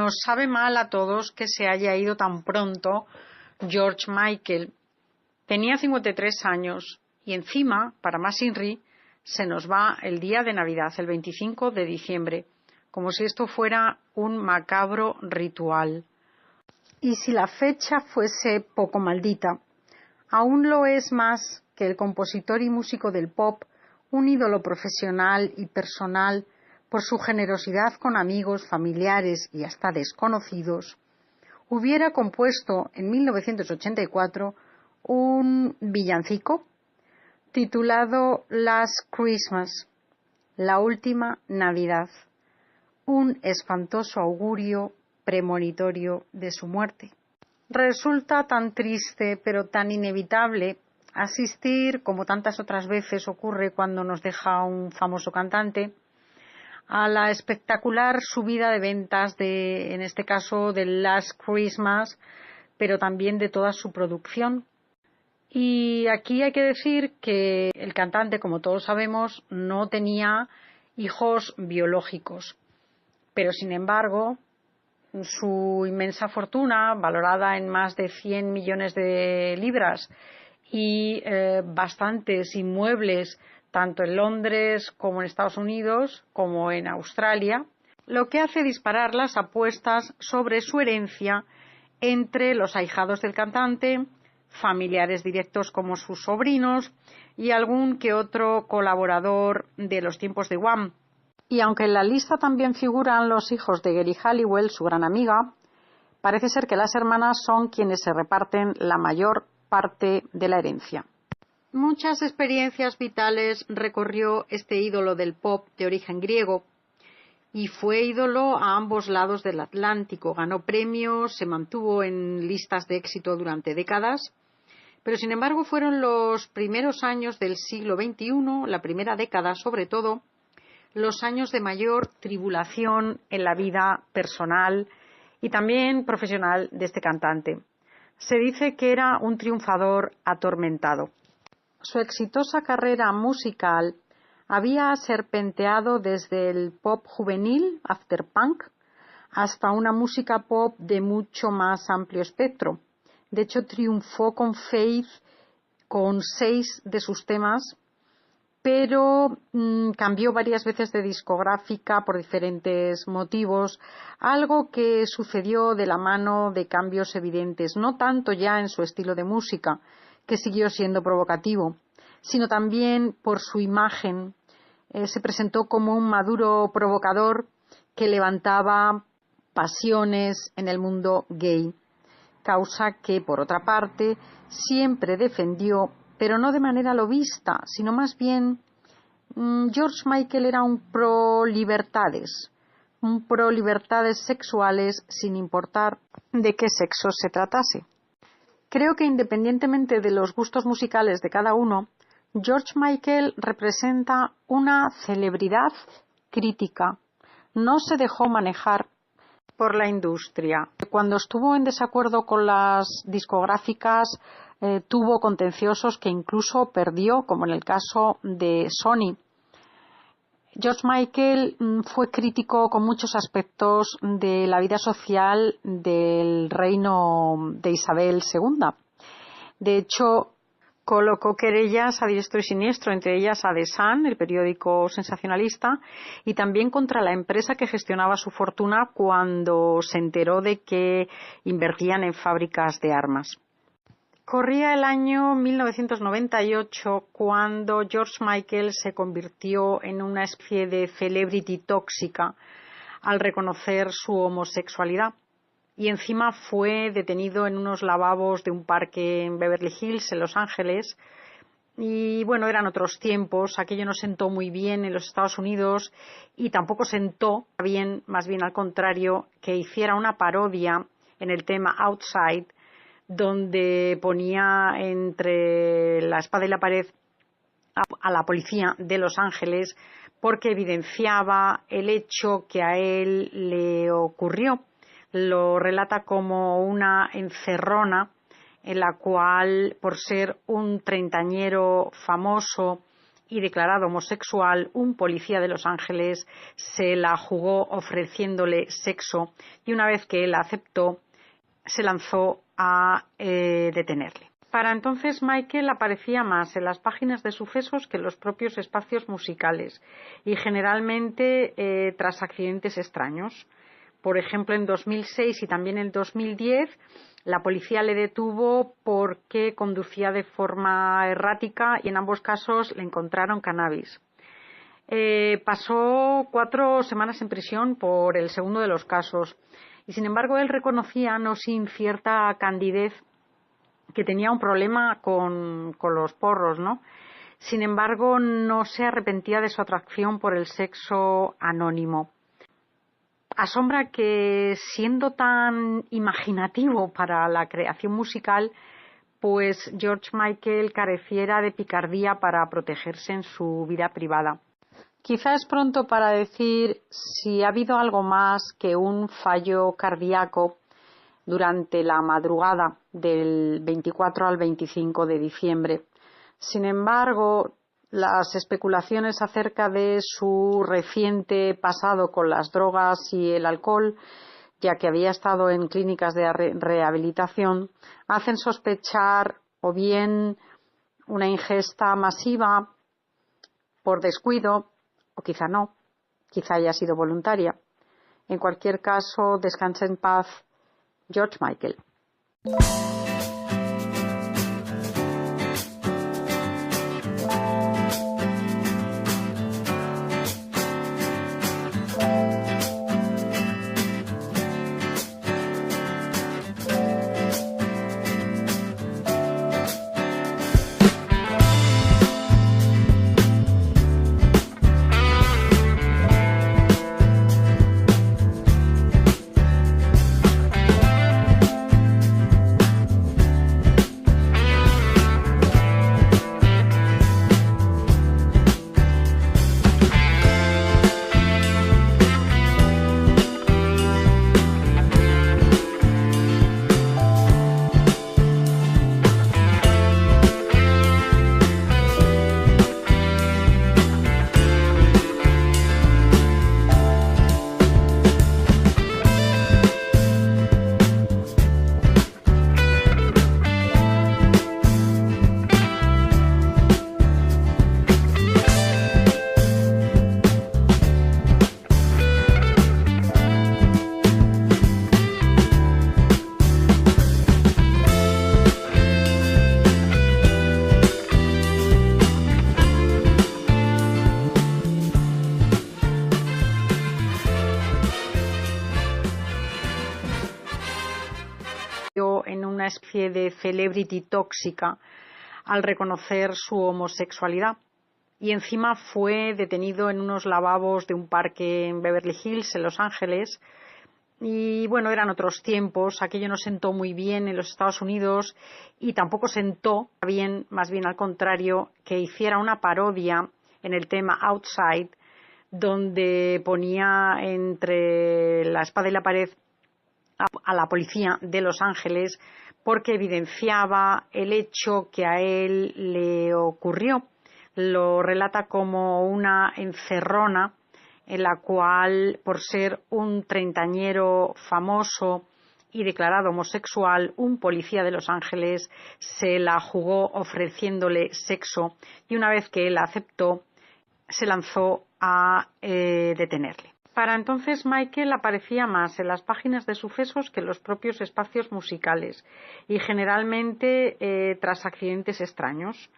Nos sabe mal a todos que se haya ido tan pronto George Michael. Tenía 53 años y encima, para más inri, se nos va el día de Navidad, el 25 de diciembre, como si esto fuera un macabro ritual. Y si la fecha fuese poco maldita, aún lo es más que el compositor y músico del pop, un ídolo profesional y personal por su generosidad con amigos, familiares y hasta desconocidos, hubiera compuesto en 1984 un villancico titulado Last Christmas, la última Navidad, un espantoso augurio premonitorio de su muerte. Resulta tan triste, pero tan inevitable, asistir, como tantas otras veces ocurre cuando nos deja un famoso cantante, a la espectacular subida de ventas en este caso, de Last Christmas, pero también de toda su producción. Y aquí hay que decir que el cantante, como todos sabemos, no tenía hijos biológicos, pero sin embargo, su inmensa fortuna, valorada en más de 100 millones de libras, y bastantes inmuebles, tanto en Londres como en Estados Unidos, como en Australia, lo que hace disparar las apuestas sobre su herencia entre los ahijados del cantante, familiares directos como sus sobrinos y algún que otro colaborador de los tiempos de Wham. Y aunque en la lista también figuran los hijos de Geri Halliwell, su gran amiga, parece ser que las hermanas son quienes se reparten la mayor parte de la herencia. Muchas experiencias vitales recorrió este ídolo del pop de origen griego y fue ídolo a ambos lados del Atlántico. Ganó premios, se mantuvo en listas de éxito durante décadas, pero sin embargo fueron los primeros años del siglo XXI, la primera década sobre todo, los años de mayor tribulación en la vida personal y también profesional de este cantante. Se dice que era un triunfador atormentado. Su exitosa carrera musical había serpenteado desde el pop juvenil, afterpunk, hasta una música pop de mucho más amplio espectro. De hecho, triunfó con Faith con 6 de sus temas, pero cambió varias veces de discográfica por diferentes motivos, algo que sucedió de la mano de cambios evidentes, no tanto ya en su estilo de música, que siguió siendo provocativo, sino también por su imagen. Se presentó como un maduro provocador que levantaba pasiones en el mundo gay, causa que, por otra parte, siempre defendió, pero no de manera lobista, sino más bien George Michael era un pro libertades sexuales sin importar de qué sexo se tratase. Creo que independientemente de los gustos musicales de cada uno, George Michael representa una celebridad crítica. No se dejó manejar por la industria. Cuando estuvo en desacuerdo con las discográficas, tuvo contenciosos que incluso perdió, como en el caso de Sony. George Michael fue crítico con muchos aspectos de la vida social del reino de Isabel II. De hecho, colocó querellas a diestro y siniestro, entre ellas a The Sun, el periódico sensacionalista, y también contra la empresa que gestionaba su fortuna cuando se enteró de que invertían en fábricas de armas. Corría el año 1998 cuando George Michael se convirtió en una especie de celebrity tóxica al reconocer su homosexualidad. Y encima fue detenido en unos lavabos de un parque en Beverly Hills, en Los Ángeles. Y bueno, eran otros tiempos, aquello no sentó muy bien en los Estados Unidos y tampoco sentó bien, más bien al contrario, que hiciera una parodia en el tema Outside, donde ponía entre la espada y la pared a la policía de Los Ángeles porque evidenciaba el hecho que a él le ocurrió. Lo relata como una encerrona en la cual, por ser un treintañero famoso y declarado homosexual, un policía de Los Ángeles se la jugó ofreciéndole sexo y una vez que él aceptó, se lanzó a detenerle. Para entonces Michael aparecía más en las páginas de sucesos que en los propios espacios musicales y generalmente tras accidentes extraños. Por ejemplo, en 2006 y también en 2010 la policía le detuvo porque conducía de forma errática y en ambos casos le encontraron cannabis. Pasó 4 semanas en prisión por el segundo de los casos y sin embargo él reconocía, no sin cierta candidez, que tenía un problema con los porros, ¿no? Sin embargo, no se arrepentía de su atracción por el sexo anónimo. Asombra que, siendo tan imaginativo para la creación musical, pues George Michael careciera de picardía para protegerse en su vida privada. Quizá es pronto para decir si ha habido algo más que un fallo cardíaco durante la madrugada del 24 al 25 de diciembre. Sin embargo, las especulaciones acerca de su reciente pasado con las drogas y el alcohol, ya que había estado en clínicas de rehabilitación, hacen sospechar o bien una ingesta masiva por descuido, o quizá no, quizá haya sido voluntaria. En cualquier caso, descanse en paz George Michael. En una especie de celebrity tóxica al reconocer su homosexualidad y encima fue detenido en unos lavabos de un parque en Beverly Hills, en Los Ángeles. Y bueno, eran otros tiempos, aquello no sentó muy bien en los Estados Unidos y tampoco sentó bien, más bien al contrario, que hiciera una parodia en el tema Outside, donde ponía entre la espada y la pared a la policía de Los Ángeles porque evidenciaba el hecho que a él le ocurrió. Lo relata como una encerrona en la cual, por ser un treintañero famoso y declarado homosexual, un policía de Los Ángeles se la jugó ofreciéndole sexo y una vez que él aceptó, se lanzó a detenerle. Para entonces Michael aparecía más en las páginas de sucesos que en los propios espacios musicales y generalmente tras accidentes extraños.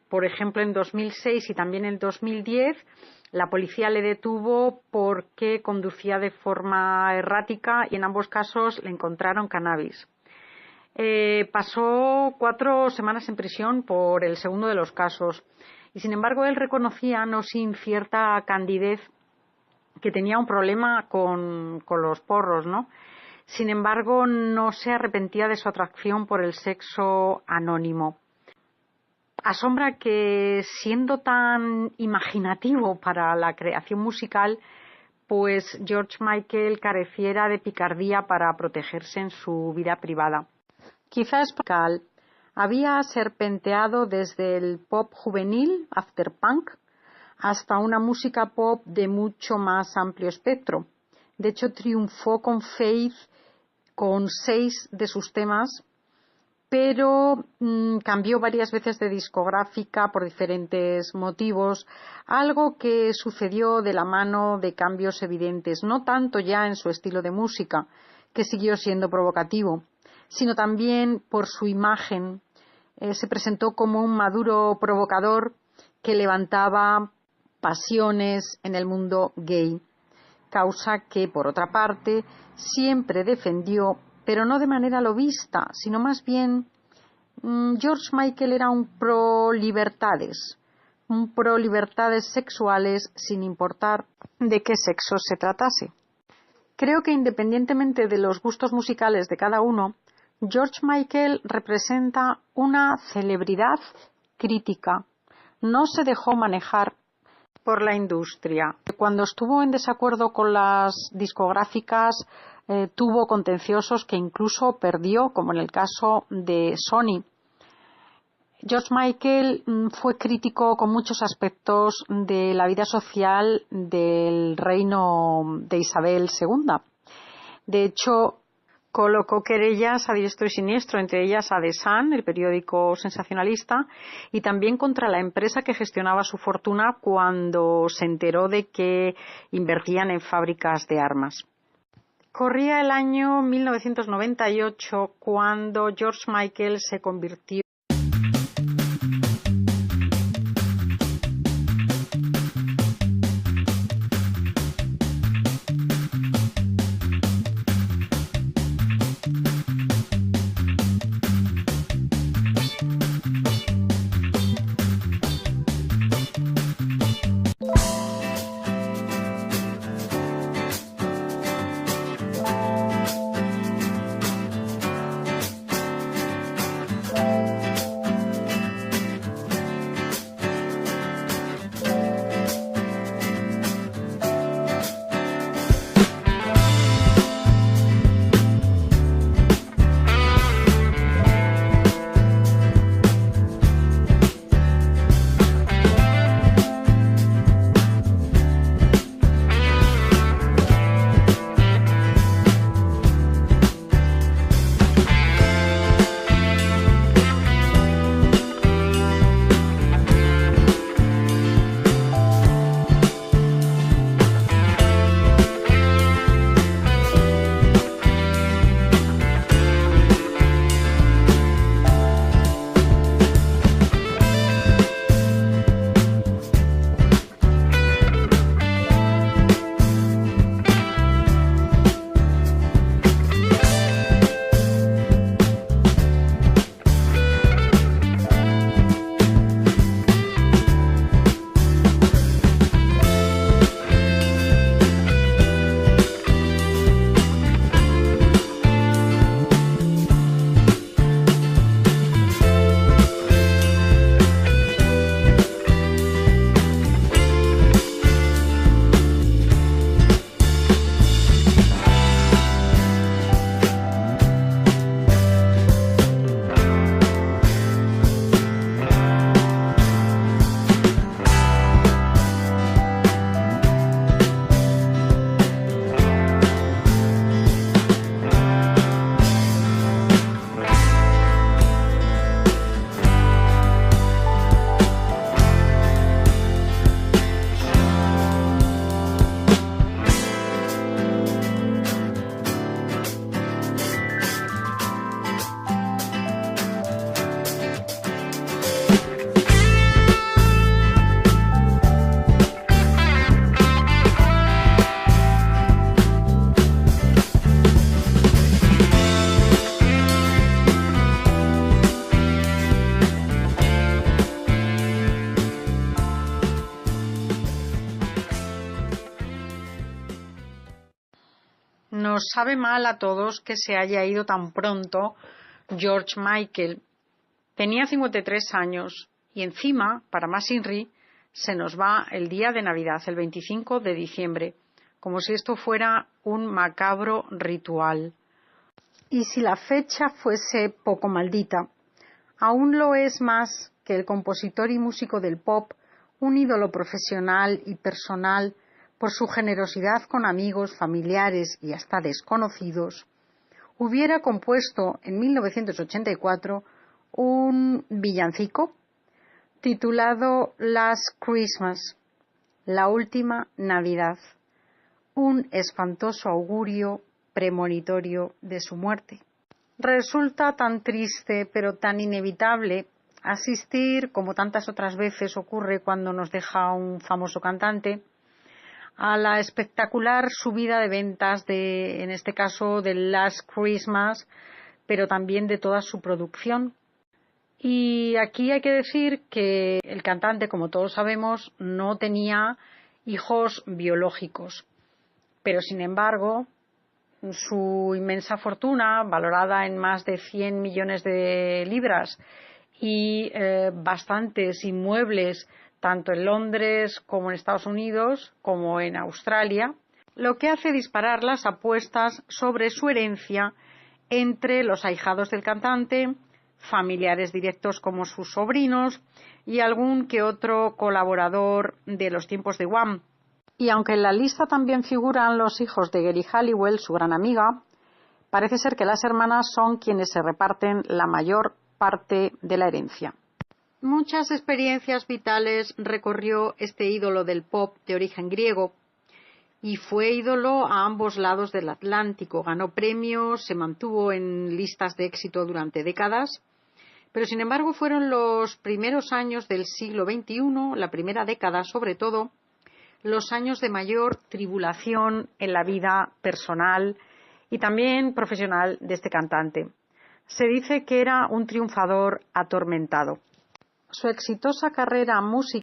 Por ejemplo, en 2006 y también en 2010 la policía le detuvo porque conducía de forma errática y en ambos casos le encontraron cannabis. Pasó 4 semanas en prisión por el segundo de los casos y sin embargo él reconocía, no sin cierta candidez, que tenía un problema con los porros, ¿no? Sin embargo, no se arrepentía de su atracción por el sexo anónimo. Asombra que, siendo tan imaginativo para la creación musical, pues George Michael careciera de picardía para protegerse en su vida privada. Quizás había serpenteado desde el pop juvenil, afterpunk, hasta una música pop de mucho más amplio espectro. De hecho, triunfó con Faith con 6 de sus temas, pero cambió varias veces de discográfica por diferentes motivos, algo que sucedió de la mano de cambios evidentes, no tanto ya en su estilo de música, que siguió siendo provocativo, sino también por su imagen. Se presentó como un maduro provocador que levantaba pasiones en el mundo gay, causa que, por otra parte, siempre defendió, pero no de manera lobista, sino más bien George Michael era un pro libertades sexuales sin importar de qué sexo se tratase. Creo que independientemente de los gustos musicales de cada uno, George Michael representa una celebridad crítica. No se dejó manejar por la industria. Cuando estuvo en desacuerdo con las discográficas, tuvo contenciosos que incluso perdió, como en el caso de Sony. George Michael fue crítico con muchos aspectos de la vida social del reino de Isabel II. De hecho, colocó querellas a diestro y siniestro, entre ellas a The Sun, el periódico sensacionalista, y también contra la empresa que gestionaba su fortuna cuando se enteró de que invertían en fábricas de armas. Corría el año 1998 cuando George Michael se convirtió Nos sabe mal a todos que se haya ido tan pronto George Michael. Tenía 53 años y encima, para más Inri, se nos va el día de Navidad, el 25 de diciembre, como si esto fuera un macabro ritual. Y si la fecha fuese poco maldita, aún lo es más que el compositor y músico del pop un ídolo profesional y personal por su generosidad con amigos, familiares y hasta desconocidos, hubiera compuesto en 1984 un villancico titulado Last Christmas, la última Navidad, un espantoso augurio premonitorio de su muerte. Resulta tan triste, pero tan inevitable, asistir, como tantas otras veces ocurre cuando nos deja un famoso cantante, a la espectacular subida de ventas en este caso, de Last Christmas, pero también de toda su producción. Y aquí hay que decir que el cantante, como todos sabemos, no tenía hijos biológicos, pero sin embargo, su inmensa fortuna, valorada en más de 100 millones de libras, y bastantes inmuebles, tanto en Londres como en Estados Unidos, como en Australia, lo que hace disparar las apuestas sobre su herencia entre los ahijados del cantante, familiares directos como sus sobrinos y algún que otro colaborador de los tiempos de Wham. Y aunque en la lista también figuran los hijos de Geri Halliwell, su gran amiga, parece ser que las hermanas son quienes se reparten la mayor parte de la herencia. Muchas experiencias vitales recorrió este ídolo del pop de origen griego y fue ídolo a ambos lados del Atlántico. Ganó premios, se mantuvo en listas de éxito durante décadas, pero sin embargo fueron los primeros años del siglo XXI, la primera década sobre todo, los años de mayor tribulación en la vida personal y también profesional de este cantante. Se dice que era un triunfador atormentado. Su exitosa carrera musical